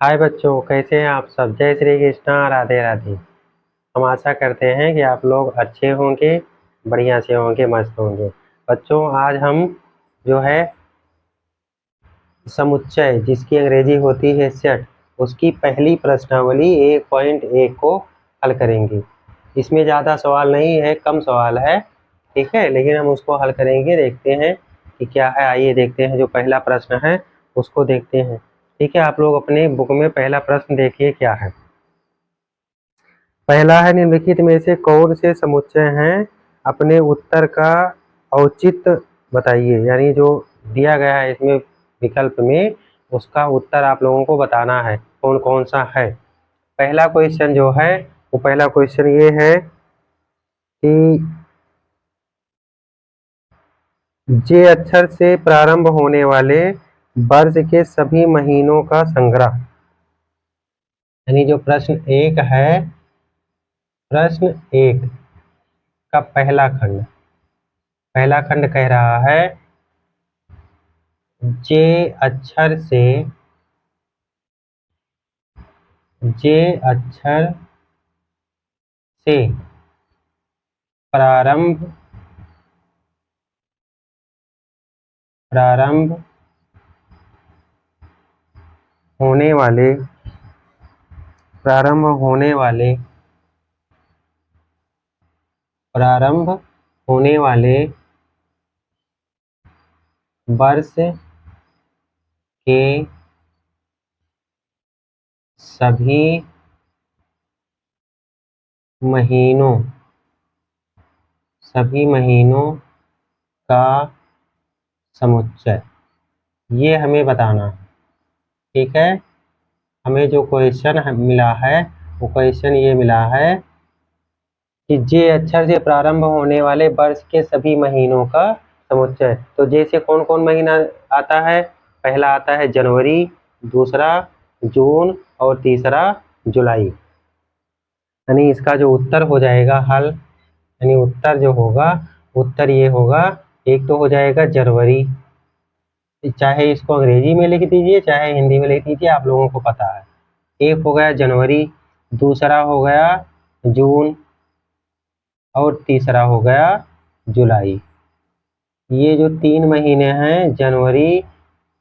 हाय बच्चों, कैसे हैं आप सब। जय श्री कृष्णा, राधे राधे। हम आशा करते हैं कि आप लोग अच्छे होंगे, बढ़िया से होंगे, मस्त होंगे। बच्चों, आज हम जो है समुच्चय, जिसकी अंग्रेजी होती है सेट, उसकी पहली प्रश्नावली 1.1 को हल करेंगे। इसमें ज़्यादा सवाल नहीं है, कम सवाल है, ठीक है, लेकिन हम उसको हल करेंगे। देखते हैं कि क्या है। आइए देखते हैं। जो पहला प्रश्न है उसको देखते हैं। ठीक है, आप लोग अपने बुक में पहला प्रश्न देखिए क्या है। पहला है, निम्नलिखित में से कौन से समुच्चय हैं, अपने उत्तर का औचित्य बताइए। यानी जो दिया गया है इसमें विकल्प में, उसका उत्तर आप लोगों को बताना है कौन कौन सा है। पहला क्वेश्चन जो है वो पहला क्वेश्चन ये है कि जे अक्षर से प्रारंभ होने वाले वर्ष के सभी महीनों का संग्रह। यानी जो प्रश्न एक है, प्रश्न एक का पहला खंड कह रहा है जे अक्षर से से प्रारंभ होने वाले प्रारंभ होने वाले वर्ष के सभी महीनों का समुच्चय, ये हमें बताना है। ठीक है, हमें जो क्वेश्चन मिला है वो क्वेश्चन ये मिला है कि जे अक्षर से प्रारंभ होने वाले वर्ष के सभी महीनों का समुच्चय। तो जे से कौन कौन महीना आता है? पहला आता है जनवरी, दूसरा जून और तीसरा जुलाई। यानी इसका जो उत्तर हो जाएगा हल, यानी उत्तर जो होगा, उत्तर ये होगा, एक तो हो जाएगा जनवरी, चाहे इसको अंग्रेजी में लिख दीजिए चाहे हिंदी में लिख दीजिए, आप लोगों को पता है। एक हो गया जनवरी, दूसरा हो गया जून और तीसरा हो गया जुलाई। ये जो 3 महीने हैं, जनवरी,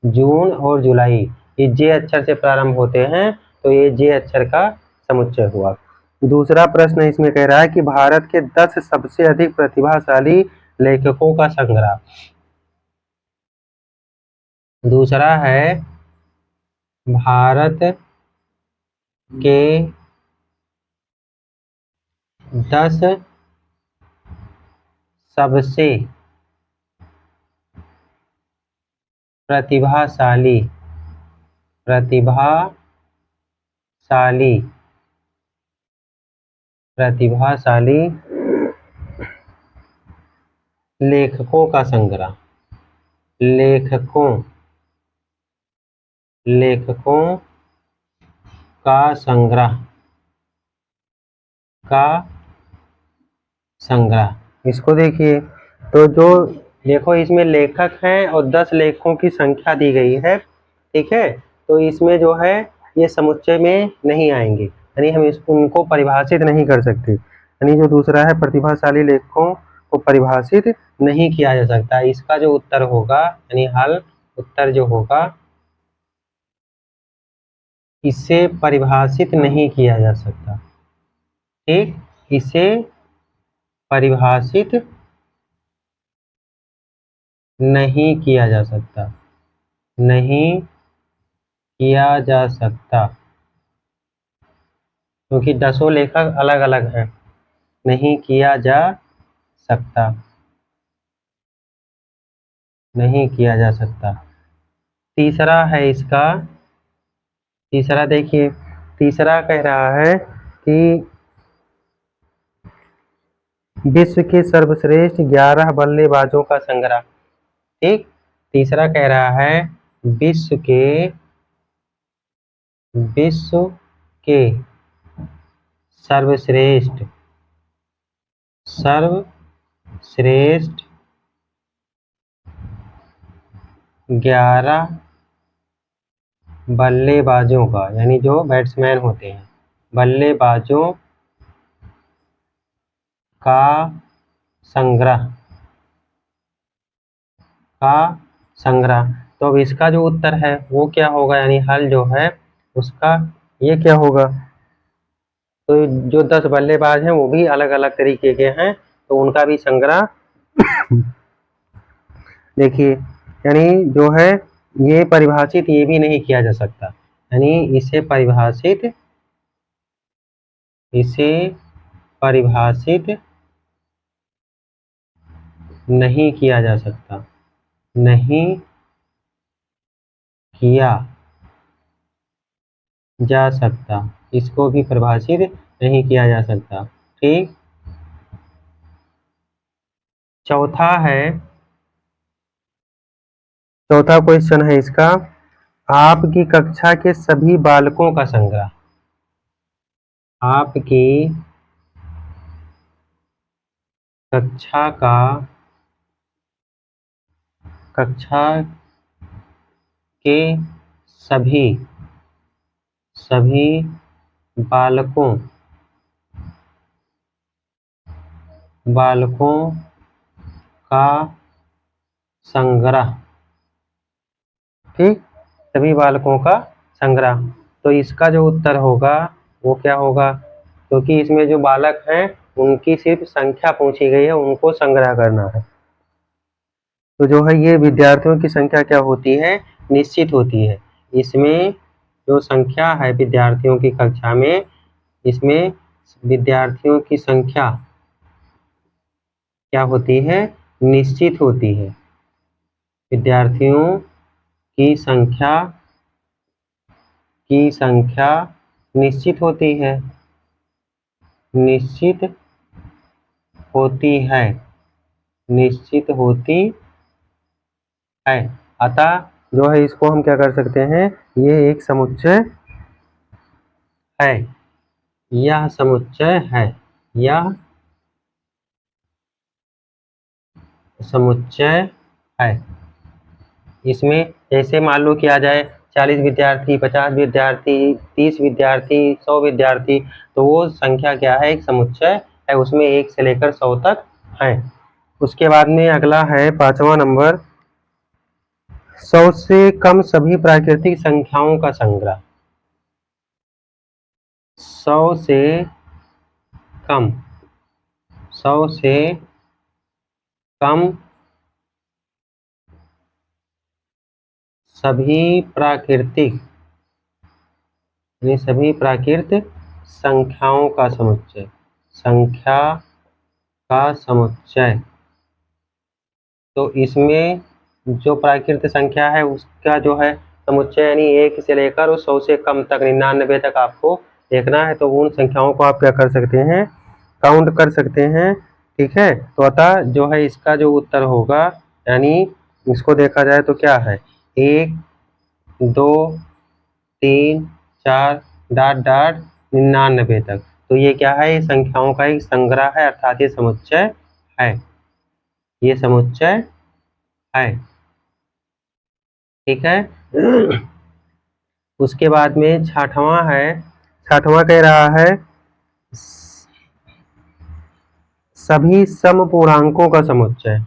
जून और जुलाई, ये जे अक्षर से प्रारंभ होते हैं, तो ये जे अक्षर का समुच्चय हुआ। दूसरा प्रश्न इसमें कह रहा है कि भारत के 10 सबसे अधिक प्रतिभाशाली लेखकों का संग्रह। दूसरा है भारत के 10 सबसे प्रतिभाशाली लेखकों का संग्रह। लेखकों का संग्रह। इसको देखिए, तो जो देखो इसमें लेखक हैं और 10 लेखकों की संख्या दी गई है, ठीक है, तो इसमें जो है ये समुच्चय में नहीं आएंगे, यानी हम उनको परिभाषित नहीं कर सकते। यानी जो दूसरा है प्रतिभाशाली लेखकों को परिभाषित नहीं किया जा सकता। इसका जो उत्तर होगा, यानी हल उत्तर जो होगा, इसे परिभाषित नहीं किया जा सकता। ठीक, इसे परिभाषित नहीं किया जा सकता, क्योंकि 10 लेखक अलग अलग हैं। नहीं किया जा सकता, तीसरा है इसका, तीसरा देखिए, तीसरा कह रहा है कि विश्व के सर्वश्रेष्ठ 11 बल्लेबाजों का संग्रह। ठीक, तीसरा कह रहा है विश्व के सर्वश्रेष्ठ 11 बल्लेबाजों का, यानी जो बैट्समैन होते हैं, बल्लेबाजों का संग्रह, का संग्रह। तो अब इसका जो उत्तर है वो क्या होगा, यानी हल जो है उसका ये क्या होगा। तो जो 10 बल्लेबाज हैं वो भी अलग अलग तरीके के हैं, तो उनका भी संग्रह देखिए, यानी जो है ये परिभाषित ये भी नहीं किया जा सकता, यानी इसे परिभाषित नहीं किया जा सकता, नहीं किया जा सकता, इसको भी परिभाषित नहीं किया जा सकता। ठीक, चौथा क्वेश्चन है इसका, आपकी कक्षा के सभी बालकों का संग्रह, आपकी कक्षा का कक्षा के सभी सभी बालकों का संग्रह। ठीक, सभी बालकों का संग्रह। तो इसका जो उत्तर होगा वो क्या होगा, क्योंकि इसमें जो बालक हैं उनकी सिर्फ संख्या पूछी गई है, उनको संग्रह करना है। तो जो है ये विद्यार्थियों की संख्या क्या होती है, निश्चित होती है। इसमें जो संख्या है विद्यार्थियों की कक्षा में, इसमें विद्यार्थियों की संख्या क्या होती है, निश्चित होती है। विद्यार्थियों की संख्या निश्चित होती है, निश्चित होती है, निश्चित होती है। अतः जो है इसको हम क्या कर सकते हैं, ये एक समुच्चय है, यह समुच्चय है, यह समुच्चय है। इसमें जैसे मान लो कि आ जाए 40 विद्यार्थी, 50 विद्यार्थी, 30 विद्यार्थी, 100 विद्यार्थी, तो वो संख्या क्या है, एक समुच्चय है, उसमें 1 से लेकर 100 तक है। उसके बाद में अगला है 5वां नंबर, 100 से कम सभी प्राकृतिक संख्याओं का संग्रह। 100 से कम, 100 से कम सभी प्राकृतिक, सभी प्राकृत संख्याओं का समुच्चय, संख्या का समुच्चय। तो इसमें जो प्राकृत संख्या है उसका जो है समुच्चय, यानी 1 से लेकर 100 से कम तक 99 तक आपको देखना है। तो उन संख्याओं को आप क्या कर सकते हैं, काउंट कर सकते हैं। ठीक है, तो अतः जो है इसका जो उत्तर होगा, यानी इसको देखा जाए तो क्या है, 1 2 3 4 डॉट डॉट 99 तक। तो ये क्या है, ये संख्याओं का एक संग्रह है, अर्थात ये समुच्चय है, ये समुच्चय है। ठीक है। उसके बाद में 6वां है, 6वां कह रहा है सभी समपूर्णांकों का समुच्चय,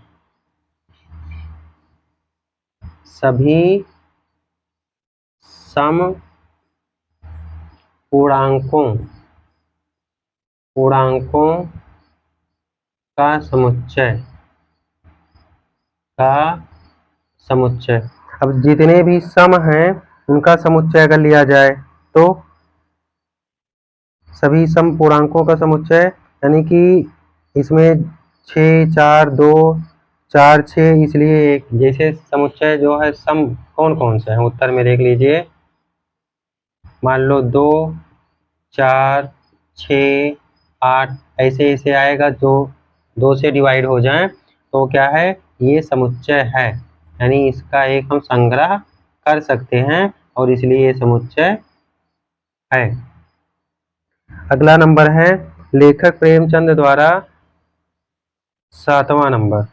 सभी समपूर्णांकों का समुच्चय, का समुच्चय। अब जितने भी सम हैं उनका समुच्चय अगर लिया जाए तो सभी सम पूर्णांकों का समुच्चय, यानी कि इसमें 6 4 2 4 6, इसलिए एक जैसे समुच्चय जो है सम कौन कौन से हैं उत्तर में देख लीजिए। मान लो 2 4 6 8 ऐसे ऐसे आएगा, जो 2 से डिवाइड हो जाए तो क्या है, ये समुच्चय है, यानी इसका एक हम संग्रह कर सकते हैं और इसलिए ये समुच्चय है। अगला नंबर है लेखक प्रेमचंद द्वारा, 7वां नंबर,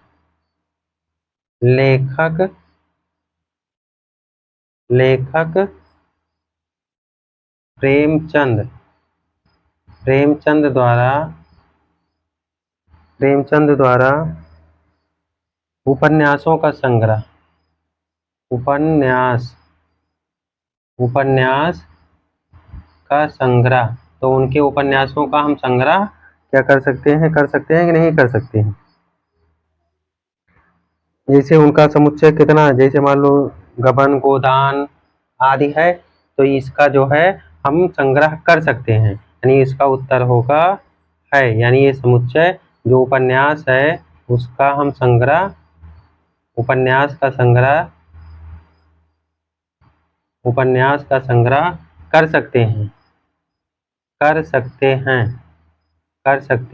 लेखक प्रेमचंद प्रेमचंद द्वारा उपन्यासों का संग्रह, उपन्यास का संग्रह। तो उनके उपन्यासों का हम संग्रह क्या कर सकते हैं कि नहीं कर सकते हैं। जैसे उनका समुच्चय कितना, जैसे मान लो गबन, गोदान आदि है, तो इसका जो है हम संग्रह कर सकते हैं, यानी इसका उत्तर होगा है। यानी ये समुच्चय जो उपन्यास है उसका हम संग्रह, उपन्यास का संग्रह कर सकते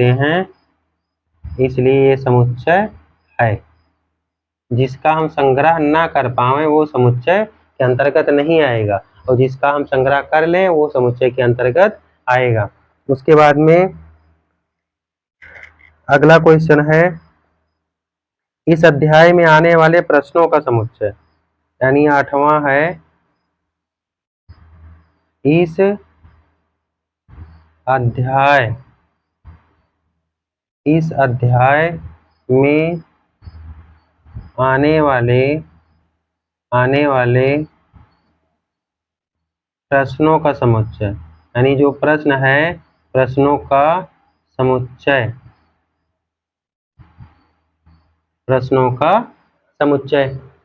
हैं, इसलिए ये समुच्चय है। जिसका हम संग्रह ना कर पाएं वो समुच्चय के अंतर्गत नहीं आएगा, और जिसका हम संग्रह कर लें वो समुच्चय के अंतर्गत आएगा। उसके बाद में अगला क्वेश्चन है, इस अध्याय में आने वाले प्रश्नों का समुच्चय, यानी 8वां है, इस अध्याय में आने वाले प्रश्नों का समुच्चय, यानी जो प्रश्न है प्रश्नों का समुच्चय।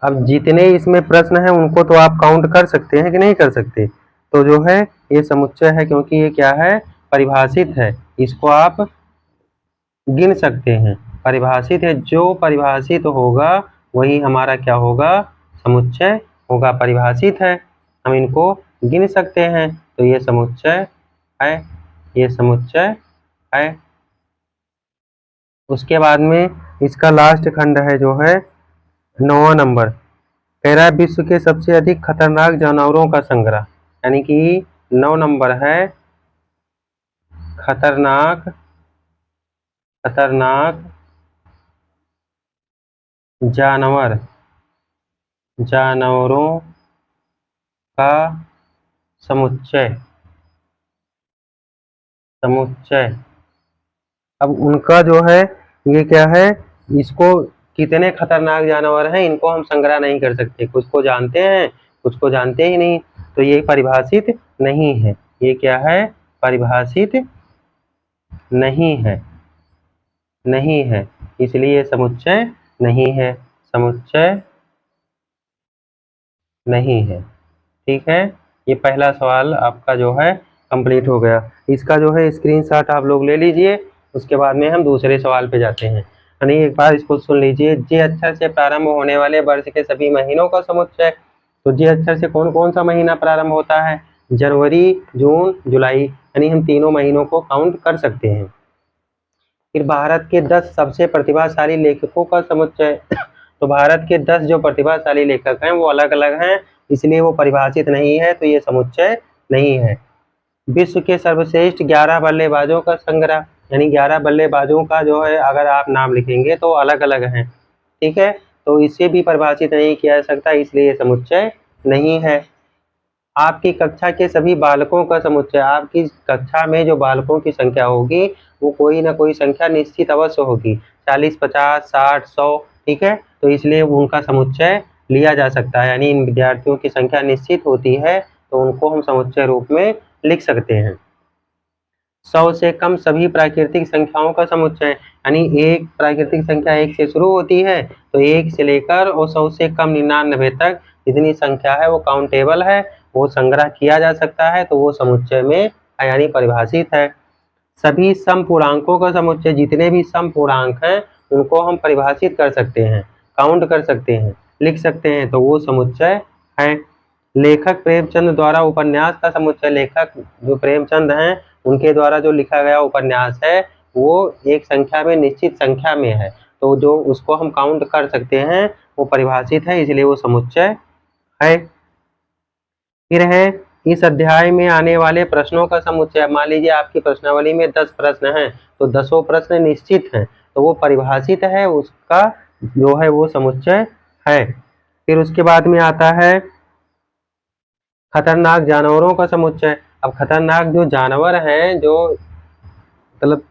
अब जितने इसमें प्रश्न हैं उनको तो आप काउंट कर सकते हैं कि नहीं कर सकते। तो जो है ये समुच्चय है, क्योंकि ये क्या है, परिभाषित है, इसको आप गिन सकते हैं। परिभाषित है, जो परिभाषित होगा वही हमारा क्या होगा, समुच्चय होगा। परिभाषित है, हम इनको गिन सकते हैं, तो ये समुच्चय है। उसके बाद में इसका लास्ट खंड है जो है 9वां नंबर, कह रहा है विश्व के सबसे अधिक खतरनाक जानवरों का संग्रह, यानी कि 9 नंबर है खतरनाक जानवरों का समुच्चय। अब उनका जो है ये क्या है, इसको कितने खतरनाक जानवर हैं इनको हम संग्रह नहीं कर सकते, कुछ को जानते हैं कुछ को जानते ही नहीं, तो ये परिभाषित नहीं है। ये क्या है, परिभाषित नहीं है, इसलिए समुच्चय नहीं है। ठीक है, ये पहला सवाल आपका जो है कंप्लीट हो गया। इसका जो है स्क्रीनशॉट आप लोग ले लीजिए, उसके बाद में हम दूसरे सवाल पे जाते हैं। यानी एक बार इसको सुन लीजिए, जे अक्षर से प्रारंभ होने वाले वर्ष के सभी महीनों का समुच्चय। तो जे अक्षर से कौन कौन सा महीना प्रारंभ होता है, जनवरी, जून, जुलाई, यानी हम तीनों महीनों को काउंट कर सकते हैं। फिर भारत के 10 सबसे प्रतिभाशाली लेखकों का समुच्चय। तो भारत के 10 जो प्रतिभाशाली लेखक हैं वो अलग अलग हैं, इसलिए वो परिभाषित नहीं है, तो ये समुच्चय नहीं है। विश्व के सर्वश्रेष्ठ 11 बल्लेबाजों का संग्रह, यानी 11 बल्लेबाजों का जो है अगर आप नाम लिखेंगे तो अलग अलग हैं, ठीक है, तो इसे भी परिभाषित नहीं किया जा सकता, इसलिए समुच्चय नहीं है। आपकी कक्षा के सभी बालकों का समुच्चय, आपकी कक्षा में जो बालकों की संख्या होगी वो कोई ना कोई संख्या निश्चित अवश्य होगी, 40, 50, 60, 100, ठीक है, तो इसलिए उनका समुच्चय लिया जा सकता है। यानी इन विद्यार्थियों की संख्या निश्चित होती है तो उनको हम समुच्चय रूप में लिख सकते हैं। 100 से कम सभी प्राकृतिक संख्याओं का समुच्चय, यानी एक प्राकृतिक संख्या 1 से शुरू होती है, तो 1 से लेकर और 100 से कम 99 तक जितनी संख्या है वो काउंटेबल है, वो संग्रह किया जा सकता है, तो वो समुच्चय में यानी परिभाषित है। सभी समपूर्णांकों का समुच्चय, जितने भी समपूर्णांक हैं उनको हम परिभाषित कर सकते हैं, काउंट कर सकते हैं, लिख सकते हैं, तो वो समुच्चय है। लेखक प्रेमचंद द्वारा उपन्यास का समुच्चय, लेखक जो प्रेमचंद हैं उनके द्वारा जो लिखा गया उपन्यास है वो एक संख्या में, निश्चित संख्या में है, तो जो उसको हम काउंट कर सकते हैं वो परिभाषित है, इसलिए वो समुच्चय है। फिर है इस अध्याय में आने वाले प्रश्नों का समुच्चय। मान लीजिए आपकी प्रश्नावली में 10 प्रश्न हैं, तो 10 प्रश्न निश्चित हैं, तो वो परिभाषित है, उसका जो है वो समुच्चय है। फिर उसके बाद में आता है खतरनाक जानवरों का समुच्चय। अब खतरनाक जो जानवर हैं, जो मतलब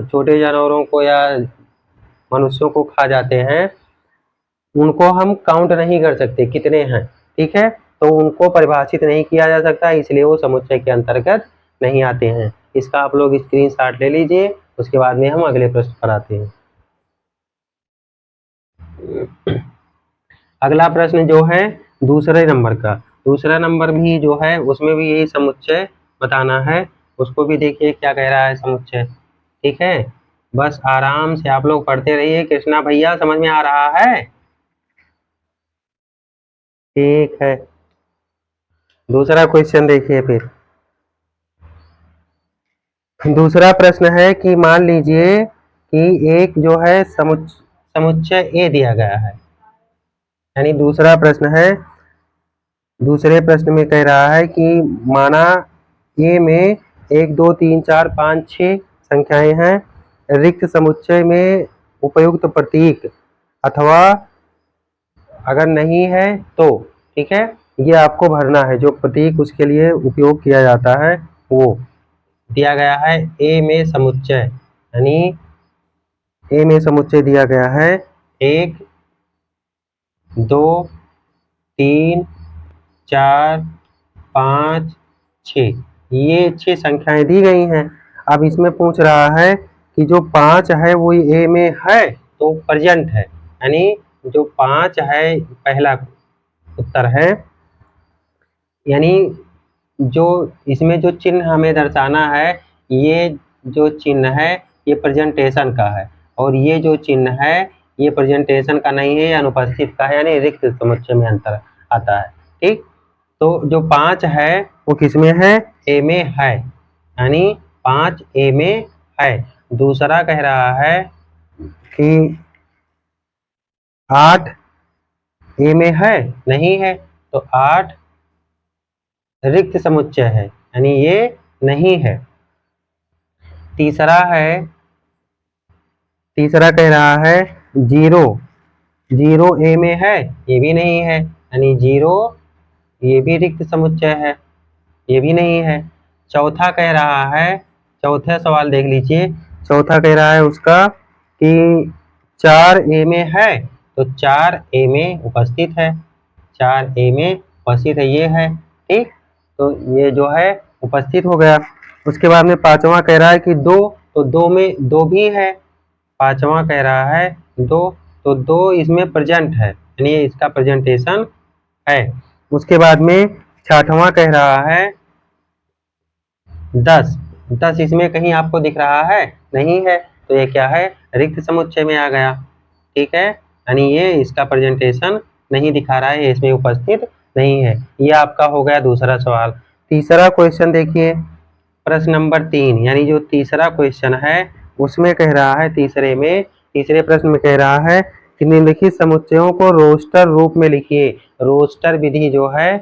छोटे जानवरों को या मनुष्यों को खा जाते हैं, उनको हम काउंट नहीं कर सकते कितने हैं, ठीक है। तो उनको परिभाषित नहीं किया जा सकता, इसलिए वो समुच्चय के अंतर्गत नहीं आते हैं। इसका आप लोग स्क्रीनशॉट ले लीजिए, उसके बाद में हम अगले प्रश्न पर आते हैं। अगला प्रश्न जो है दूसरे नंबर का, दूसरा नंबर भी जो है उसमें भी यही समुच्चय बताना है। उसको भी देखिए क्या कह रहा है समुच्चय, ठीक है। बस आराम से आप लोग पढ़ते रहिए। कृष्णा भैया समझ में आ रहा है? ठीक है, दूसरा क्वेश्चन देखिए फिर। दूसरा प्रश्न है कि मान लीजिए कि एक जो है समुच्चय ए दिया गया है, यानी दूसरा प्रश्न है, दूसरे प्रश्न में कह रहा है कि माना ए में 1 2 3 4 5 6 संख्याएं हैं, रिक्त समुच्चय में उपयुक्त प्रतीक अथवा अगर नहीं है तो, ठीक है, ये आपको भरना है। जो प्रतीक उसके लिए उपयोग किया जाता है वो दिया गया है। ए में समुच्चय, यानी ए में समुच्चय दिया गया है 1 2 3 4 5 6, ये 6 संख्याएं दी गई हैं। अब इसमें पूछ रहा है कि जो 5 है वो ए में है तो प्रेजेंट है, यानी जो 5 है पहला उत्तर है। यानी जो इसमें जो चिन्ह हमें दर्शाना है, ये जो चिन्ह है ये प्रेजेंटेशन का है, और ये जो चिन्ह है ये प्रेजेंटेशन का नहीं है, अनुपस्थित का है, यानी रिक्त समुच्चय में अंतर आता है, ठीक। तो जो 5 है वो किसमें है? ए में है, यानी 5 ए में है। दूसरा कह रहा है कि 8 ए में है, नहीं है, तो 8 रिक्त समुच्चय है, यानी ये नहीं है। तीसरा कह रहा है 0 ए में है, ये भी नहीं है, यानी 0 ये भी रिक्त समुच्चय है, ये भी नहीं है। चौथा कह रहा है, चौथा सवाल देख लीजिए। चौथा कह रहा है उसका कि 4 ए में है, तो 4 ए में उपस्थित है, 4 ए में उपस्थित है, ये है, ठीक। तो ये जो है उपस्थित हो गया। उसके बाद में पांचवा कह रहा है कि 2, तो 2 में 2 भी है। पांचवा कह रहा है 2, तो 2 इसमें प्रेजेंट है, यानी इसका प्रेजेंटेशन है। उसके बाद में छठवां कह रहा है 10 इसमें कहीं आपको दिख रहा है? नहीं है, तो ये क्या है? रिक्त समुच्चय में आ गया, ठीक है, यानी ये इसका प्रेजेंटेशन नहीं दिखा रहा है, इसमें उपस्थित नहीं है। ये आपका हो गया दूसरा सवाल। तीसरा क्वेश्चन देखिए, प्रश्न नंबर 3, यानी जो तीसरा क्वेश्चन है उसमें कह रहा है, तीसरे प्रश्न में कह रहा है कि निम्नलिखित समुच्चयों को रोस्टर रूप में लिखिए। रोस्टर विधि जो है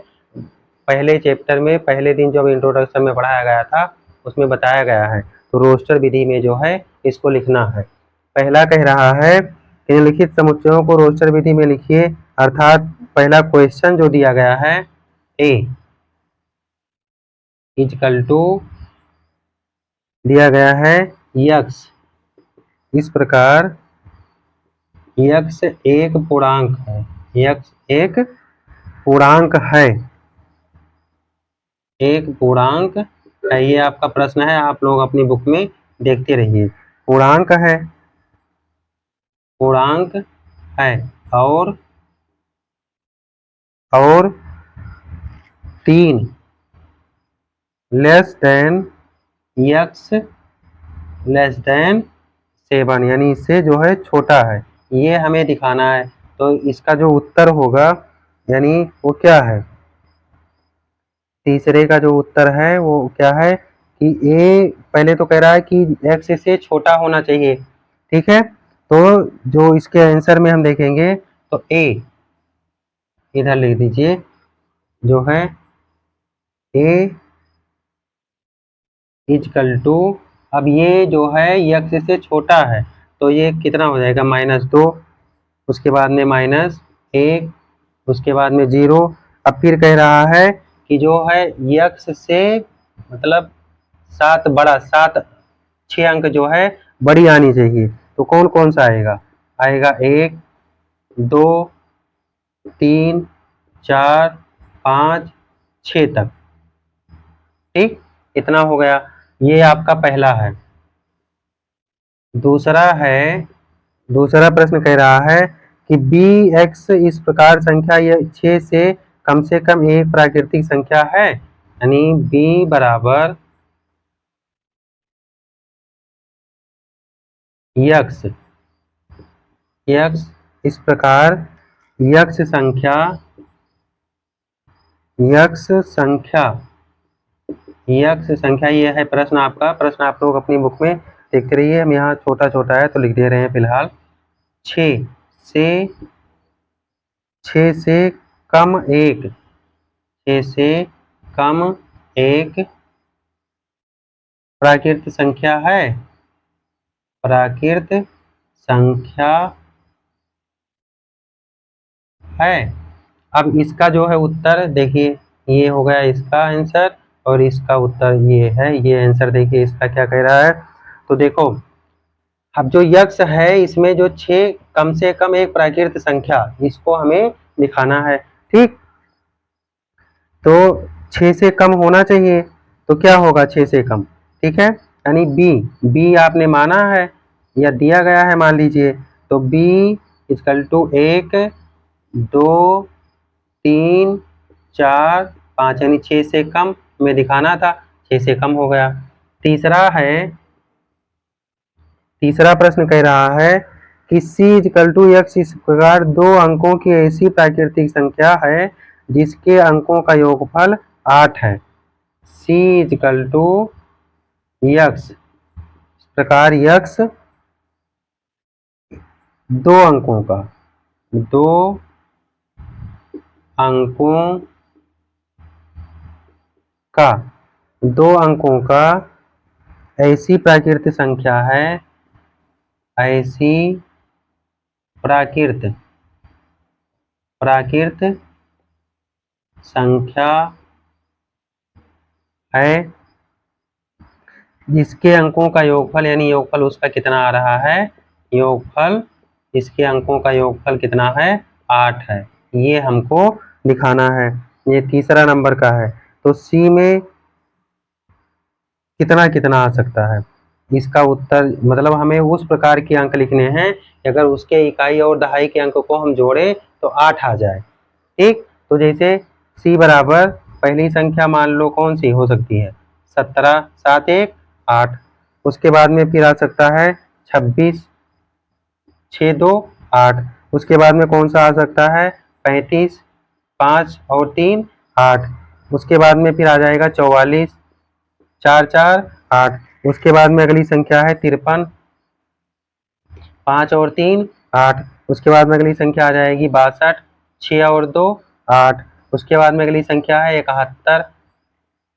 पहले चैप्टर में, पहले दिन जब इंट्रोडक्शन में पढ़ाया गया था उसमें बताया गया है, तो रोस्टर विधि में जो है इसको लिखना है। पहला कह रहा है कि निम्नलिखित समुच्चयों को रोस्टर विधि में लिखिए, अर्थात पहला क्वेश्चन जो दिया गया है ए इजकल टू दिया गया है यक्स, इस प्रकार यक्स एक पूर्णांक है, यक्स एक पूर्णांक है, एक पूर्णांक है। ये आपका प्रश्न है, आप लोग अपनी बुक में देखते रहिए। पूर्णांक है, पूर्णांक है, और 3 less than x less than 7, यानी इससे जो है छोटा है, ये हमें दिखाना है। तो इसका जो उत्तर होगा, यानी वो क्या है? तीसरे का जो उत्तर है वो क्या है कि ए, पहले तो कह रहा है कि एक्स से छोटा होना चाहिए, ठीक है। तो जो इसके आंसर में हम देखेंगे तो ए इधर लिख दीजिए, जो है ए इजकल टू, अब ये जो है यक्स से छोटा है, तो ये कितना हो जाएगा? -2, उसके बाद में -1, उसके बाद में 0। अब फिर कह रहा है कि जो है यक्स से मतलब 7 बड़ा 7 6 अंक जो है बड़ी आनी चाहिए। तो कौन कौन सा आएगा? आएगा 1 2 3 4 5 6 तक। ठीक, इतना हो गया। ये आपका पहला है। दूसरा प्रश्न कह रहा है कि बी एक्स इस प्रकार संख्या यह 6 से कम एक प्राकृतिक संख्या है, यानी बी बराबर यक्स इस प्रकार यक्स संख्या ये है प्रश्न आपका। प्रश्न आप लोग अपनी बुक में देखते रहिए, हम यहाँ छोटा छोटा है तो लिख दे रहे हैं फिलहाल। 6 से 6 से कम एक 6 से कम एक प्राकृत संख्या है। प्राकृत संख्या है। अब इसका जो है उत्तर देखिए, ये हो गया इसका आंसर और इसका उत्तर ये है। ये आंसर देखिए इसका क्या कह रहा है। तो देखो, अब जो यक्स है इसमें जो 6 कम से कम एक प्राकृत संख्या, इसको हमें दिखाना है। ठीक, तो 6 से कम होना चाहिए, तो क्या होगा 6 से कम? ठीक है, यानी बी आपने माना है या दिया गया है मान लीजिए, तो बी इक्वल टू 1 2 3 4 5, यानी 6 से कम में दिखाना था, 6 से कम हो गया। तीसरा प्रश्न कह रहा है कि c इक्वल टू एक्स इस प्रकार 2 अंकों की ऐसी प्राकृतिक संख्या है जिसके अंकों का योगफल 8 है। c इक्वल टू एक्स इस प्रकार यक्स 2 अंकों का 2 अंकों का ऐसी प्राकृत संख्या है, ऐसी प्राकृत संख्या है जिसके अंकों का योगफल, यानी योगफल उसका कितना आ रहा है, योगफल इसके अंकों का योगफल कितना है, 8 है। ये हमको दिखाना है। ये तीसरा नंबर का है। तो सी में कितना कितना आ सकता है? इसका उत्तर मतलब हमें उस प्रकार के अंक लिखने हैं अगर उसके इकाई और दहाई के अंक को हम जोड़े तो 8 आ जाए। ठीक, तो जैसे c बराबर पहली संख्या मान लो कौन सी हो सकती है, 17 7 1 8। उसके बाद में फिर आ सकता है 26 6 2 8। उसके बाद में कौन सा आ सकता है, 35 5 और 3 8। उसके बाद में फिर आ जाएगा 44 4 4 8। उसके बाद में अगली संख्या है 53 5 और 3 8। उसके बाद में अगली संख्या आ जाएगी 62 6 और 2 8। उसके बाद में अगली संख्या है 71।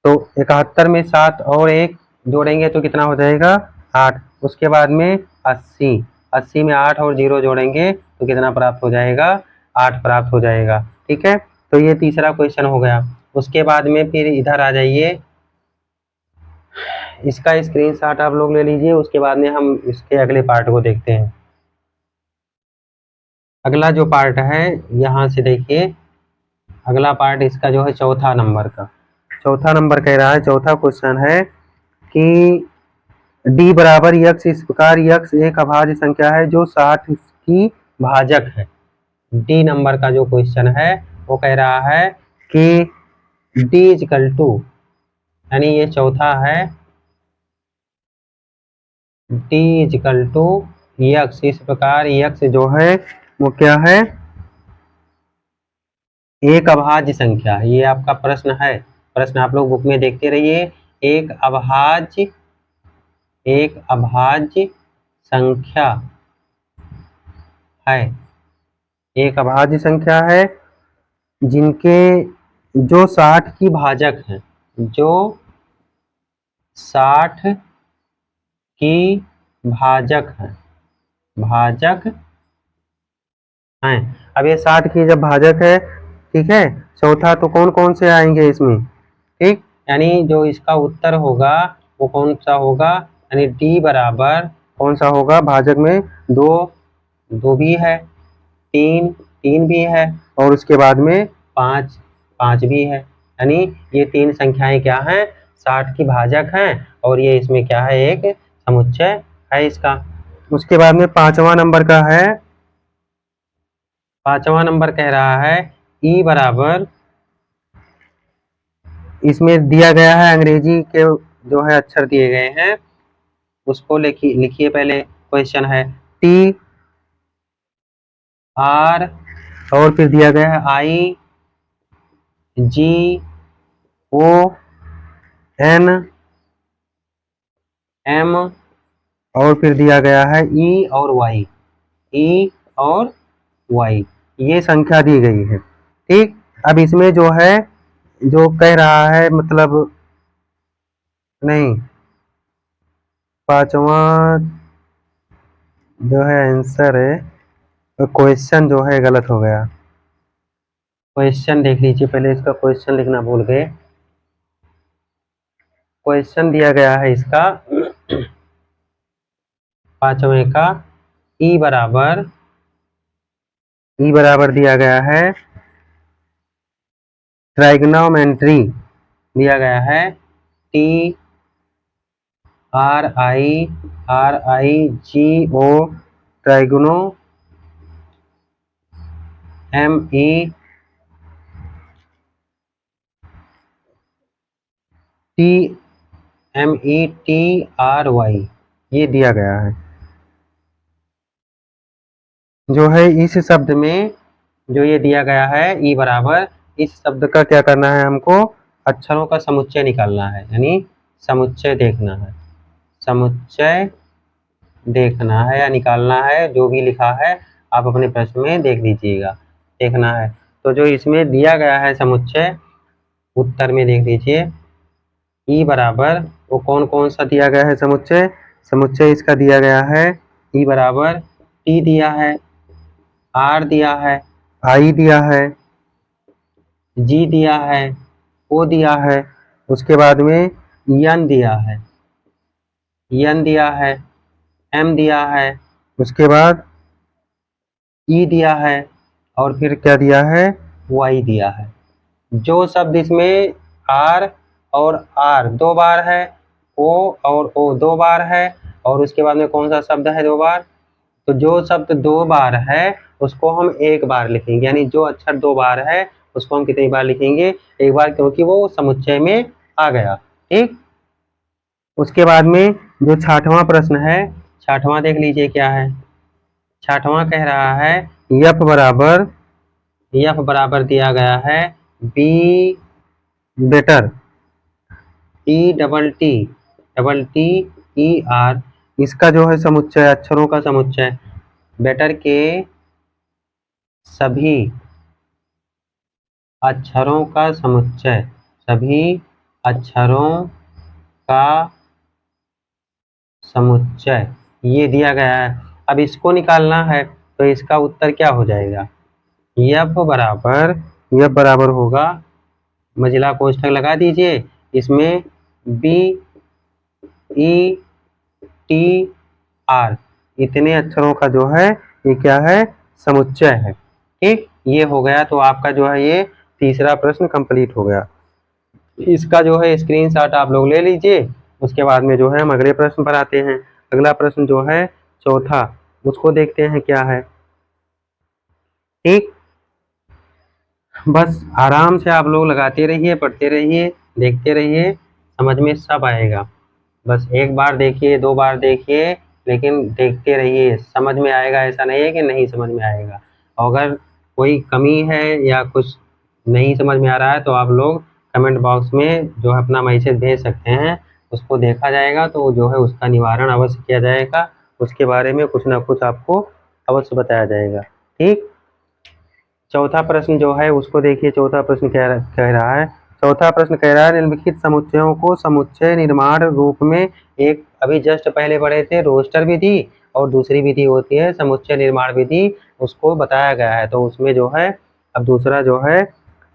तो 71 में 7 और 1 जोड़ेंगे तो कितना हो जाएगा, 8। उसके बाद में 80 में 8 और 0 जोड़ेंगे तो कितना प्राप्त हो जाएगा, 8 प्राप्त हो जाएगा। ठीक है, तो ये तीसरा क्वेश्चन हो गया। उसके बाद में फिर इधर आ जाइए, इसका स्क्रीनशॉट आप लोग ले लीजिए। उसके बाद में हम इसके अगले पार्ट को देखते हैं। अगला जो पार्ट है यहाँ से देखिए, अगला पार्ट इसका जो है चौथा नंबर कह रहा है, चौथा क्वेश्चन है कि d बराबर यक्स इस प्रकार यक्स एक अभाज्य संख्या है जो 60 की भाजक है। डी नंबर का जो क्वेश्चन है वो कह रहा है कि d इक्वल टू, यानी ये चौथा है, d इक्वल टू यक्स इस प्रकार यक्स जो है वो क्या है, एक अभाज्य संख्या। ये आपका प्रश्न है, प्रश्न आप लोग बुक में देखते रहिए। एक अभाज्य संख्या है, एक अभाज्य संख्या है जिनके जो 60 की भाजक है, जो 60 की भाजक है अब ये 60 की जब भाजक है ठीक है। चौथा तो कौन कौन से आएंगे इसमें, ठीक, यानी जो इसका उत्तर होगा वो कौन सा होगा, यानी डी बराबर कौन सा होगा, भाजक में दो, दो भी है, तीन, तीन भी है, और उसके बाद में पाँच, पाँच भी है, यानी ये तीन संख्याएं क्या हैं, 60 की भाजक हैं, और ये इसमें क्या है, एक समुच्चय है इसका। उसके बाद में पांचवा नंबर का है, पांचवा नंबर कह रहा है ई बराबर, इसमें दिया गया है अंग्रेजी के जो है अक्षर दिए गए हैं, उसको लिखिए पहले। क्वेश्चन है टी आर, और फिर दिया गया है आई जी ओ एन एम, और फिर दिया गया है ई और वाई, ई और वाई, ये संख्या दी गई है, ठीक। अब इसमें जो है, जो कह रहा है मतलब नहीं, पांचवा जो है आंसर है, तो क्वेश्चन जो है गलत हो गया। क्वेश्चन देख लीजिए पहले, इसका क्वेश्चन लिखना भूल गए। क्वेश्चन दिया गया है इसका पांचवें का ई बराबर दिया गया है, ट्राइगोनोमेट्री दिया गया है, T R I G O, trigono M E T M E T R Y, ये दिया गया है। जो है इस शब्द में जो ये दिया गया है ई बराबर, इस शब्द का क्या करना है हमको, अक्षरों का समुच्चय निकालना है, यानी समुच्चय देखना है, समुच्चय देखना है या निकालना है, जो भी लिखा है आप अपने प्रश्न में देख लीजिएगा, देखना है। तो जो इसमें दिया गया है समुच्चय, उत्तर में देख लीजिए, ई बराबर वो कौन कौन सा दिया गया है समुच्चय, समुच्चय इसका दिया गया है ई बराबर, टी दिया है, आर दिया है, आई दिया है, जी दिया है, ओ दिया है, उसके बाद में एन दिया है, एन दिया है, एम दिया है, उसके बाद ई दिया है, और फिर क्या दिया है, वाई दिया है। जो शब्द इसमें आर और आर दो बार है, ओ और ओ दो बार है, और उसके बाद में कौन सा शब्द है दो बार, तो जो शब्द दो बार है उसको हम एक बार लिखेंगे, यानी जो अक्षर दो बार है उसको हम कितनी बार लिखेंगे, एक बार, क्योंकि वो समुच्चय में आ गया, ठीक। उसके बाद में जो छठवां प्रश्न है, छठवां देख लीजिए क्या है, छठवां कह रहा है यफ बराबर दिया गया है be better, E double T E R, इसका जो है समुच्चय, अक्षरों का समुच्चय, बेटर के सभी अक्षरों का समुच्चय, सभी अक्षरों का समुच्चय, ये दिया गया है। अब इसको निकालना है, तो इसका उत्तर क्या हो जाएगा, यफ बराबर होगा, मझिला कोष्ठक लगा दीजिए, इसमें बी ई टी आर, इतने अक्षरों का जो है ये क्या है, समुच्चय है, ठीक। ये हो गया, तो आपका जो है ये तीसरा प्रश्न कंप्लीट हो गया। इसका जो है स्क्रीनशॉट आप लोग ले लीजिए। उसके बाद में जो है हम अगले प्रश्न पर आते हैं। अगला प्रश्न जो है चौथा, उसको देखते हैं क्या है, ठीक। बस आराम से आप लोग लगाते रहिए, पढ़ते रहिए, देखते रहिए, समझ में सब आएगा। बस एक बार देखिए, दो बार देखिए, लेकिन देखते रहिए, समझ में आएगा, ऐसा नहीं है कि नहीं समझ में आएगा। अगर कोई कमी है या कुछ नहीं समझ में आ रहा है तो आप लोग कमेंट बॉक्स में जो है अपना मैसेज भेज सकते हैं, उसको देखा जाएगा, तो जो है उसका निवारण अवश्य किया जाएगा, उसके बारे में कुछ ना कुछ आपको अवश्य बताया जाएगा, ठीक। चौथा प्रश्न जो है उसको देखिए, चौथा प्रश्न कह रहा है, चौथा प्रश्न कह रहा है निम्नलिखित समुच्चयों को समुच्चय निर्माण रूप में, एक अभी जस्ट पहले पढ़े थे रोस्टर विधि, और दूसरी विधि होती है समुच्चय निर्माण विधि, उसको बताया गया है। तो उसमें जो है अब दूसरा जो है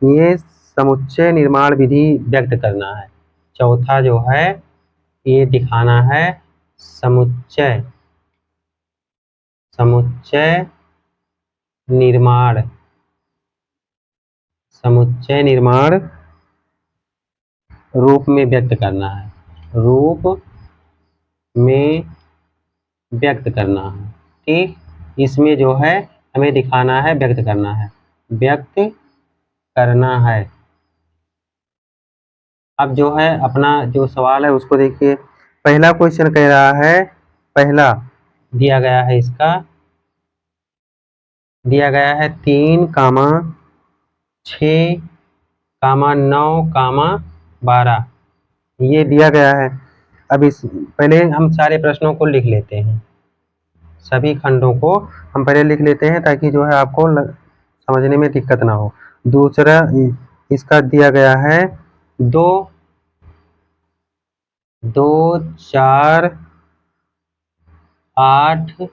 ये समुच्चय निर्माण विधि व्यक्त करना है। चौथा जो है ये दिखाना है समुच्चय निर्माण रूप में व्यक्त करना है। रूप में व्यक्त करना है। ठीक, इसमें जो है हमें दिखाना है, व्यक्त करना है, व्यक्त करना है। अब जो है अपना जो सवाल है उसको देखिए। पहला क्वेश्चन कह रहा है, पहला दिया गया है, इसका दिया गया है 3, 6, 9, 12 ये दिया गया है। अब इस पहले हम सारे प्रश्नों को लिख लेते हैं, सभी खंडों को हम पहले लिख लेते हैं ताकि जो है आपको समझने में दिक्कत ना हो। दूसरा इसका दिया गया है 2, 4, 8,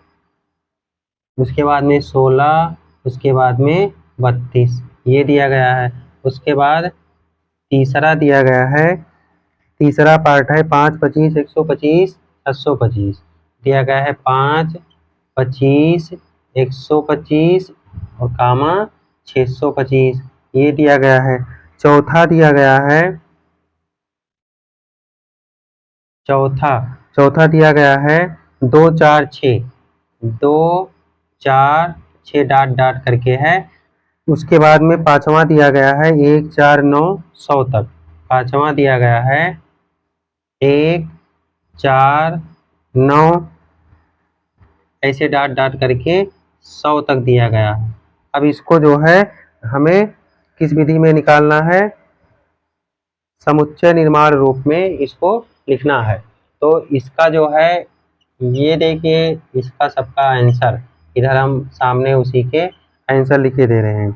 उसके बाद में 16, उसके बाद में 32 ये दिया गया है। उसके बाद तीसरा दिया गया है, तीसरा पार्ट है 5, 25, 125, 725 दिया गया है। 5, 25, 125 और 625 ये दिया गया है। चौथा दिया गया है, चौथा दिया गया है 2, 4, 6 2, 4, 6 डॉट करके है। उसके बाद में पांचवा दिया गया है 1, 4, 9, 100 तक। पांचवा दिया गया है 1, 4, 9 ऐसे डॉट करके 100 तक दिया गया है। अब इसको जो है हमें किस विधि में निकालना है, समुच्चय निर्माण रूप में इसको लिखना है। तो इसका जो है ये देखिए, इसका सबका आंसर इधर हम सामने उसी के आंसर लिखे दे रहे हैं।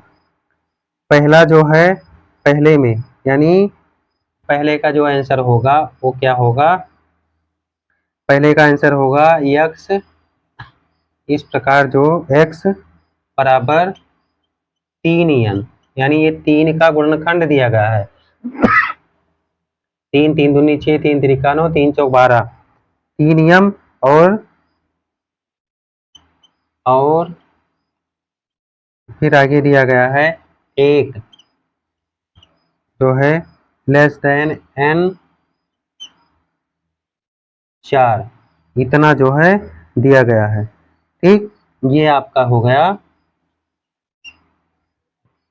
पहला जो है पहले में, यानी पहले का जो आंसर होगा वो क्या होगा, पहले का आंसर होगा x इस प्रकार, जो x बराबर 3n, यानी ये 3 का गुणनखंड दिया गया है। 3, 3 दूनी 6, 3 त्रिका 9, 3 चौक 12 3m और फिर आगे दिया गया है 1 जो है लेस देन n 4 इतना जो है दिया गया है। ठीक, ये आपका हो गया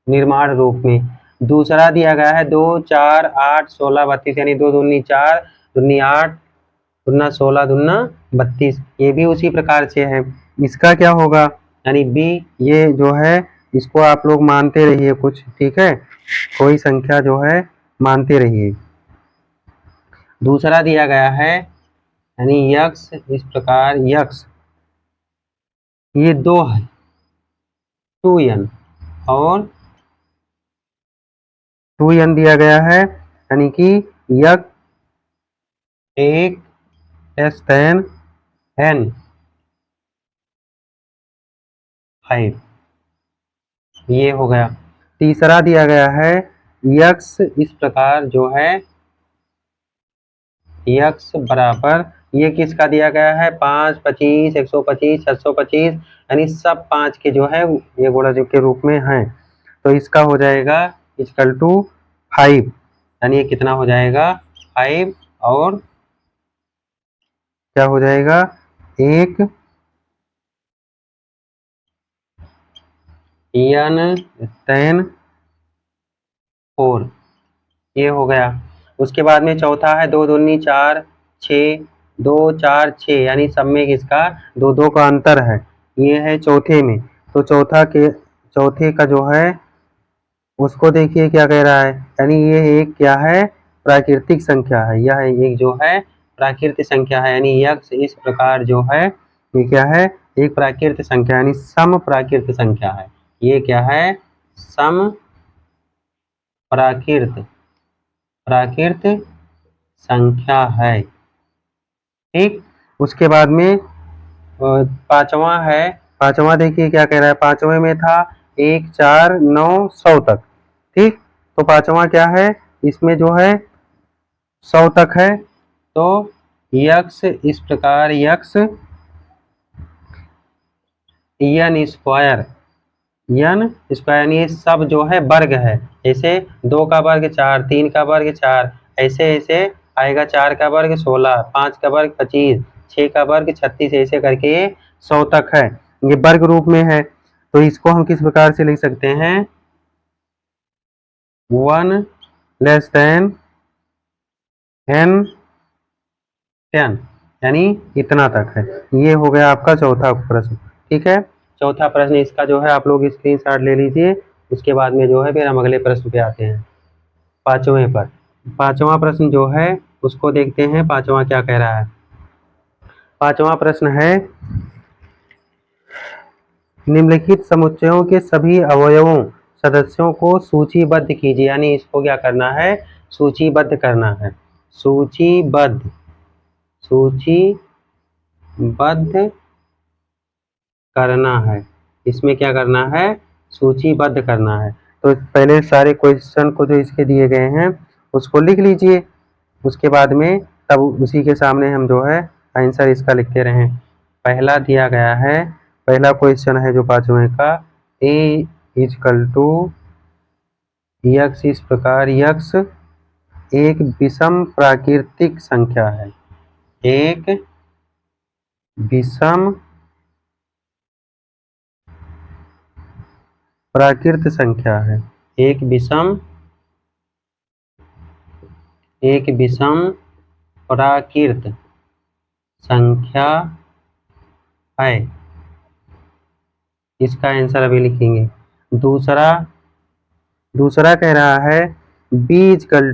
निर्माण रूप में। दूसरा दिया गया है 2, 4, 8, 16, 32 यानी 2 दूनी 4, दूनी 8, दूना 16, दूना 32 ये भी उसी प्रकार से है। इसका क्या होगा, यानी बी, ये जो है इसको आप लोग मानते रहिए कुछ, ठीक है, कोई संख्या जो है मानते रहिए। दूसरा दिया गया है यानी यक्स इस प्रकार, यक्स ये 2 है 2n और 2n दिया गया है, यानी कि यक्स 1 लेस देन n 5 ये हो गया। तीसरा दिया गया है यक्स इस प्रकार जो है, यक्स बराबर ये किसका दिया गया है 5, 25, 125, 725 यानी सब 5 के जो है ये गुणज के रूप में हैं। तो इसका हो जाएगा इक्वल टू 5, यानी ये कितना हो जाएगा 5 और क्या हो जाएगा 1 n 4 ये हो गया। उसके बाद में चौथा है 2 दूनी 4, 6 2, 4, 6 यानी सब में किसका 2, 2 का अंतर है, ये है चौथे में। तो चौथे का जो है उसको देखिए क्या कह रहा है, यानी ये एक क्या है प्राकृतिक संख्या है, यह एक जो है प्राकृतिक संख्या है, यानी यक्स इस प्रकार जो है ये क्या है एक प्राकृतिक संख्या, यानी सम प्राकृतिक संख्या है। ये क्या है सम प्राकृत संख्या है। ठीक, उसके बाद में पांचवा है, पांचवा देखिए क्या कह रहा है, पांचवे में था 1, 4, 9, 100 तक। ठीक, तो पांचवा क्या है, इसमें जो है 100 तक है, तो यक्स इस प्रकार यक्स एन स्क्वायर ये सब जो है वर्ग है। जैसे 2 का वर्ग 4, 3 का वर्ग 4, ऐसे ऐसे आएगा। 4 का वर्ग 16, 5 का वर्ग 25, 6 का वर्ग 36, ऐसे करके ये 100 तक है। ये वर्ग रूप में है, तो इसको हम किस प्रकार से लिख सकते हैं, 1 लेस देन n 10, यानी इतना तक है। ये हो गया आपका चौथा प्रश्न। ठीक है, चौथा प्रश्न इसका जो है आप लोग स्क्रीनशॉट ले लीजिए। उसके बाद में जो है फिर हम अगले प्रश्न पे आते हैं, पांचवें पर। पांचवा प्रश्न जो है उसको देखते हैं, पांचवा क्या कह रहा है। पांचवा प्रश्न है, निम्नलिखित समुच्चयों के सभी अवयवों सदस्यों को सूचीबद्ध कीजिए। यानी इसको क्या करना है, सूचीबद्ध करना है। सूचीबद्ध करना है। इसमें क्या करना है, सूचीबद्ध करना है। तो पहले सारे क्वेश्चन को जो इसके दिए गए हैं उसको लिख लीजिए, उसके बाद में तब उसी के सामने हम जो है आंसर इसका लिखते रहें। पहला दिया गया है, पहला क्वेश्चन है जो पांचवें का, ए इजकल टू यक्स इस प्रकार यक्स एक विषम प्राकृतिक संख्या है। एक विषम प्राकृत संख्या है। एक विषम प्राकृत संख्या है। इसका आंसर अभी लिखेंगे। दूसरा कह रहा है b इजकल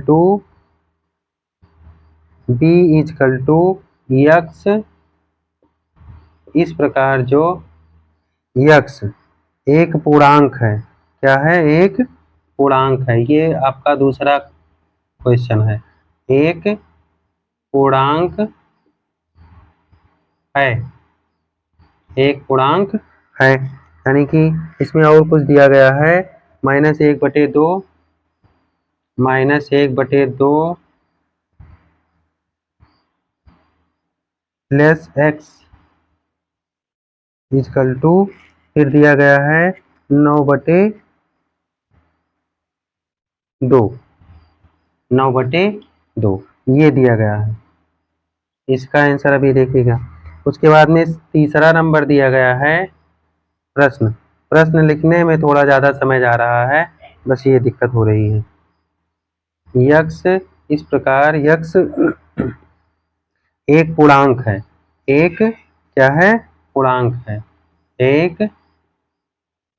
टू यक्स इस प्रकार जो यक्स एक पूर्णांक है। क्या है, एक पूर्णांक है। ये आपका दूसरा क्वेश्चन है, एक पूर्णांक है, एक पूर्णांक है। यानी कि इसमें और कुछ दिया गया है, -1/2 लेस एक्स इजकल टू, फिर दिया गया है 9/2 ये दिया गया है। इसका आंसर अभी देखिएगा। उसके बाद में तीसरा नंबर दिया गया है प्रश्न लिखने में थोड़ा ज़्यादा समय जा रहा है, बस ये दिक्कत हो रही है। यक्स इस प्रकार यक्स एक पूर्णांक है। एक क्या है, पूर्णांक है। एक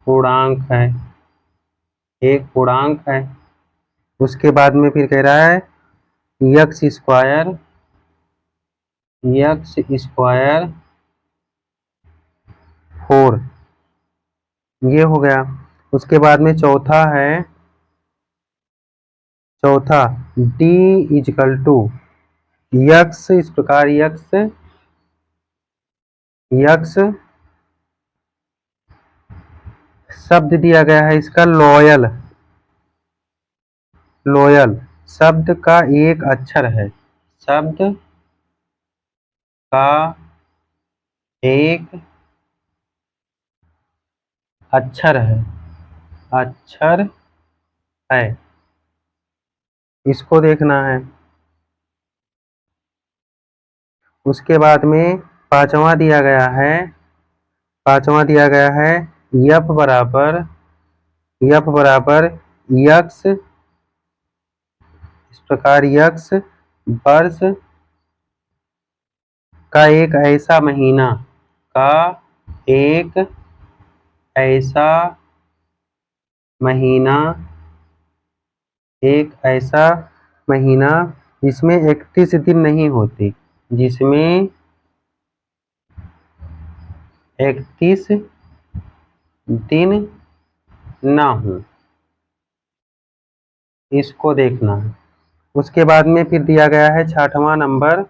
पूर्णांक है, एक पूर्णांक है। उसके बाद में फिर कह रहा है यक्स स्क्वायर फोर, ये हो गया। उसके बाद में चौथा डी इजकल टू यक्स इस प्रकार यक्स शब्द दिया गया है इसका लॉयल शब्द का एक अक्षर है। शब्द का एक अक्षर है, इसको देखना है। उसके बाद में पांचवा दिया गया है यफ बराबर यक्स इस प्रकार यक्स वर्ष का एक ऐसा महीना एक ऐसा महीना जिसमें 31 दिन नहीं होते, जिसमें 31 दिन ना हो, इसको देखना है। उसके बाद में फिर दिया गया है छठवां नंबर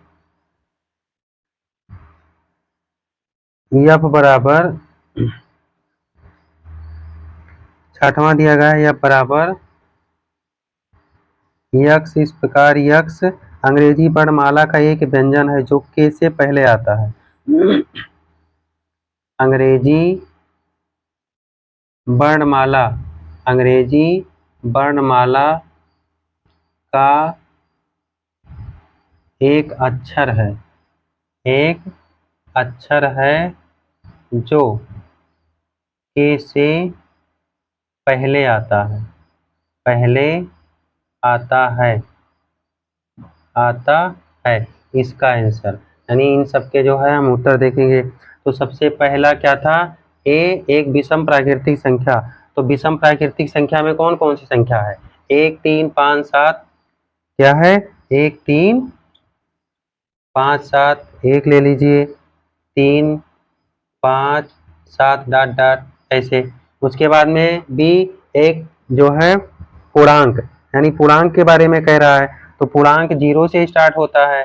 यफ बराबर, छठवां दिया गया है यफ बराबर यक्स इस प्रकार यक्स अंग्रेजी वर्णमाला का एक व्यंजन है जो के से पहले आता है। अंग्रेजी वर्णमाला, अंग्रेजी वर्णमाला का एक अक्षर है, एक अक्षर है जो के से पहले आता है, पहले आता है, आता है इसका आंसर। यानी इन सब के जो है हम उत्तर देखेंगे। तो सबसे पहला क्या था, ए एक विषम प्राकृतिक संख्या। तो विषम प्राकृतिक संख्या में कौन कौन सी संख्या है, 1 3 5 7, क्या है 1 3 5 7, एक ले लीजिए 3 5 7 डॉट डॉट ऐसे। उसके बाद में बी एक जो है पूर्णांक, यानी पूर्णांक के बारे में कह रहा है, तो पूर्णांक 0 से स्टार्ट होता है,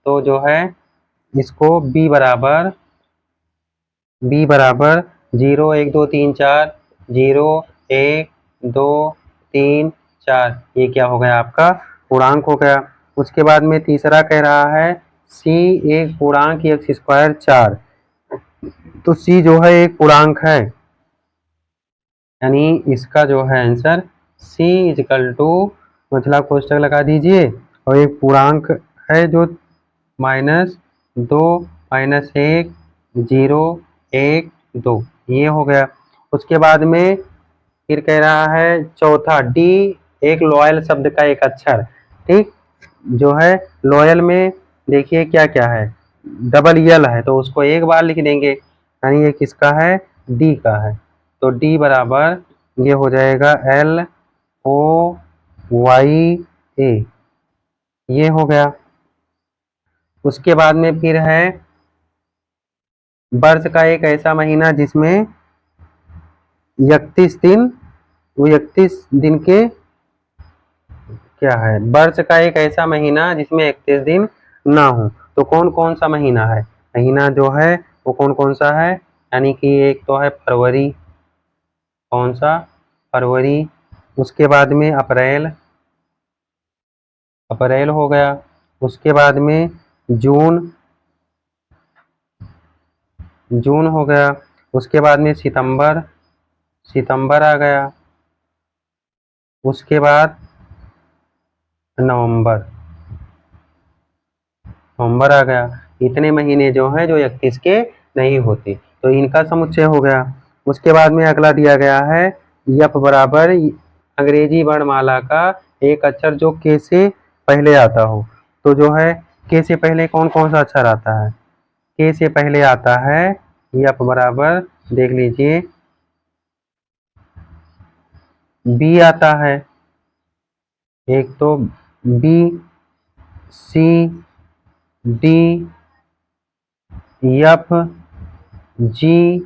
तो जो है इसको बी बराबर 0 1 2 3 4, 0 1 2 3 4, ये क्या हो गया आपका पूर्णांक हो गया। उसके बाद में तीसरा कह रहा है सी एक पूर्णांक एक्स स्क्वायर 4, तो सी जो है एक पूर्णांक है, यानी इसका जो है आंसर सी इजिकल टू मतलब कोष्टक लगा दीजिए और एक पूर्णांक है जो -2 -1 0 1 2, ये हो गया। उसके बाद में फिर कह रहा है चौथा डी एक लॉयल शब्द का एक अक्षर, ठीक, जो है लॉयल में देखिए क्या क्या है, डबल यल है तो उसको एक बार लिख देंगे, यानी ये किसका है, डी का है, तो डी बराबर ये हो जाएगा LOYA, ये हो गया। उसके बाद में फिर है वर्ष का एक ऐसा महीना जिसमें 31 दिन, वो 31 दिन के क्या है, वर्ष का एक ऐसा महीना जिसमें 31 दिन ना हो, तो कौन कौन सा महीना है, महीना जो है वो कौन कौन सा है, यानी कि एक तो है फरवरी, कौन सा फरवरी, उसके बाद में अप्रैल, अप्रैल हो गया, उसके बाद में जून, जून हो गया, उसके बाद में सितंबर, सितंबर आ गया, उसके बाद नवंबर, नवंबर आ गया। इतने महीने जो हैं जो 31 के नहीं होते, तो इनका समुच्चय हो गया। उसके बाद में अगला दिया गया है यफ बराबर अंग्रेजी वर्णमाला का एक अक्षर जो के से पहले आता हो, तो जो है के से पहले कौन कौन सा अक्षर आता है, के से पहले आता है यफ बराबर देख लीजिए बी आता है, एक तो B, C, D, F, G,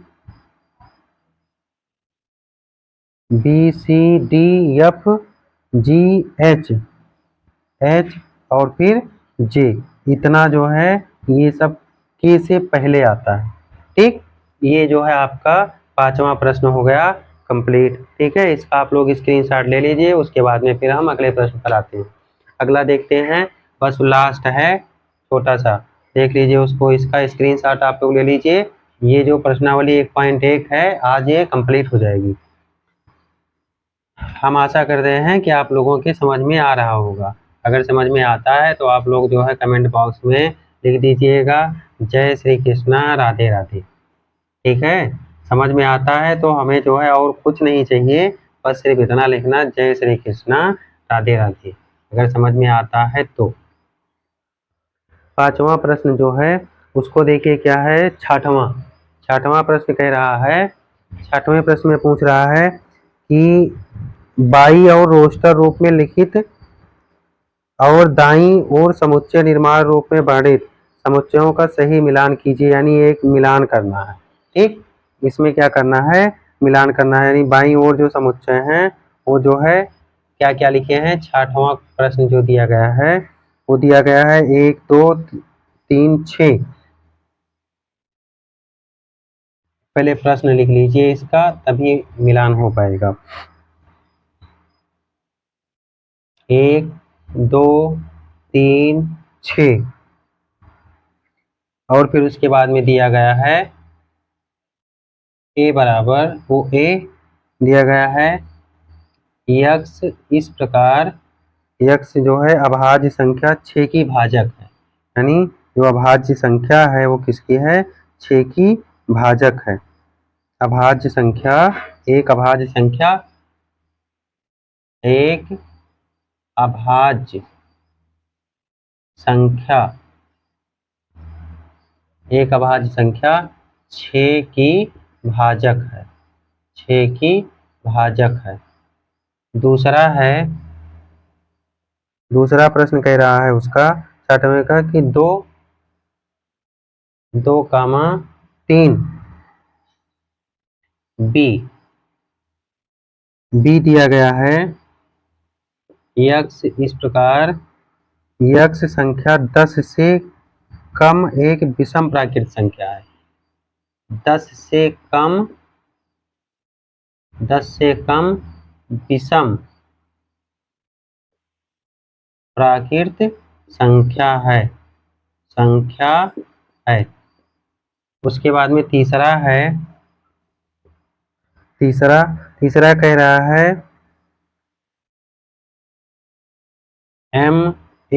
B C D F G H, H और फिर जे, इतना जो है ये सब के से पहले आता है, ठीक। ये जो है आपका पांचवा प्रश्न हो गया कंप्लीट, ठीक है, इसका आप लोग स्क्रीनशॉट ले लीजिए, उसके बाद में फिर हम अगले प्रश्न पर आते हैं। अगला देखते हैं, बस लास्ट है छोटा सा, देख लीजिए उसको, इसका स्क्रीनशॉट आप लोग ले लीजिए। ये जो प्रश्नावली 1.1 है आज ये कंप्लीट हो जाएगी। हम आशा करते हैं कि आप लोगों के समझ में आ रहा होगा, अगर समझ में आता है तो आप लोग जो है कमेंट बॉक्स में लिख दीजिएगा जय श्री कृष्णा राधे राधे, ठीक है। समझ में आता है तो हमें जो है और कुछ नहीं चाहिए, बस सिर्फ इतना लिखना जय श्री कृष्णा राधे राधे, अगर समझ में आता है तो। पांचवा प्रश्न जो है उसको देखिए क्या है, छठवां, छठवां प्रश्न कह रहा है, छठवें प्रश्न में पूछ रहा है कि बाई और रोस्टर रूप में लिखित और दाईं ओर समुच्चय निर्माण रूप में वर्णित समुच्चयों का सही मिलान कीजिए, यानी एक मिलान करना है, ठीक। इसमें क्या करना है, मिलान करना है, यानी बाईं ओर जो समुच्चय हैं वो जो है क्या क्या लिखे हैं, छठवां प्रश्न जो दिया गया है वो दिया गया है 1 2 3 6, पहले प्रश्न लिख लीजिए इसका तभी मिलान हो पाएगा। 1 2, 3, 6 और फिर उसके बाद में दिया गया है a बराबर वो a दिया गया है यक्स इस प्रकार यक्स जो है अभाज्य संख्या 6 की भाजक है, यानी जो अभाज्य संख्या है वो किसकी है, 6 की भाजक है। अभाज्य संख्या एक अभाज्य संख्या एक अभाज्य संख्या एक अभाज्य संख्या 6 की भाजक है, 6 की भाजक है। दूसरा प्रश्न कह रहा है उसका 60वें का कि 2, 3 बी दिया गया है यक्स इस प्रकार यक्स संख्या 10 से कम एक विषम प्राकृत संख्या है। 10 से कम विषम प्राकृत संख्या है। उसके बाद में तीसरा कह रहा है MATHEICS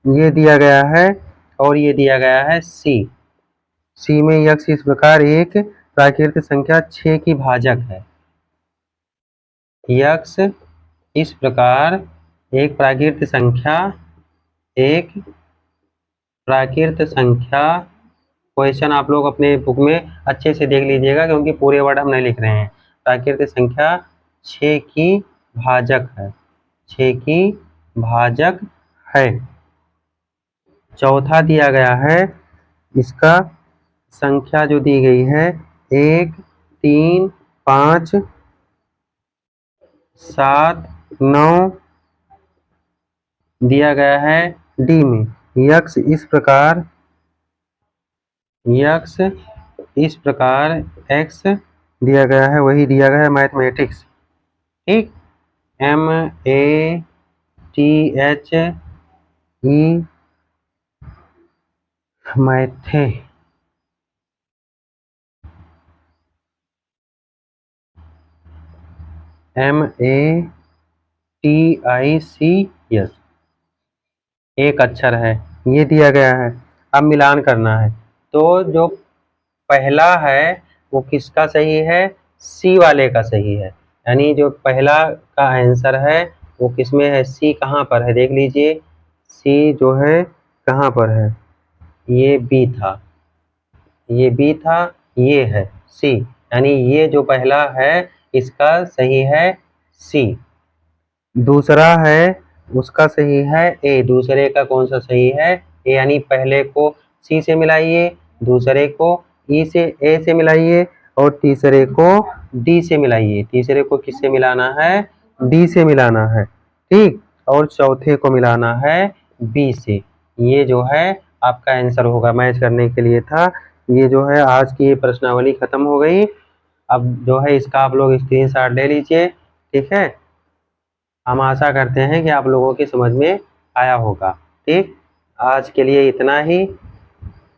ये दिया गया है और ये दिया गया है सी में यक्स इस प्रकार एक प्राकृत संख्या 6 की भाजक है। यक्स इस प्रकार एक प्राकृत संख्या क्वेश्चन आप लोग अपने बुक में अच्छे से देख लीजिएगा क्योंकि पूरे वर्ड हम नहीं लिख रहे हैं। प्राकृत संख्या 6 की भाजक है, 6 की भाजक है। चौथा दिया गया है इसका संख्या जो दी गई है 1, 3, 5, 7, 9 दिया गया है डी में यक्स इस प्रकार एक्स दिया गया है, वही दिया गया है मैथमेटिक्स, ठीक। MATHE मैथे MATICS एक अक्षर है, ये दिया गया है। अब मिलान करना है तो जो पहला है वो किसका सही है, सी वाले का सही है, यानी जो पहला का आंसर है वो किसमें है, सी कहाँ पर है देख लीजिए, सी जो है कहाँ पर है, ये बी था, ये है सी, यानी ये जो पहला है इसका सही है सी। दूसरा है उसका सही है ए, दूसरे का कौन सा सही है ए, यानी पहले को सी से मिलाइए, दूसरे को ई से ए से मिलाइए और तीसरे को डी से मिलाइए। तीसरे को किससे मिलाना है, डी से मिलाना है, ठीक। और चौथे को मिलाना है बी से। ये जो है आपका आंसर होगा, मैच करने के लिए था। ये जो है आज की ये प्रश्नावली खत्म हो गई। अब जो है इसका आप लोग स्क्रीनशॉट ले लीजिए, ठीक है। हम आशा करते हैं कि आप लोगों की समझ में आया होगा, ठीक। आज के लिए इतना ही,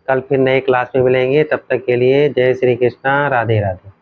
कल फिर नए क्लास में मिलेंगे, तब तक के लिए जय श्री कृष्णा, राधे राधे।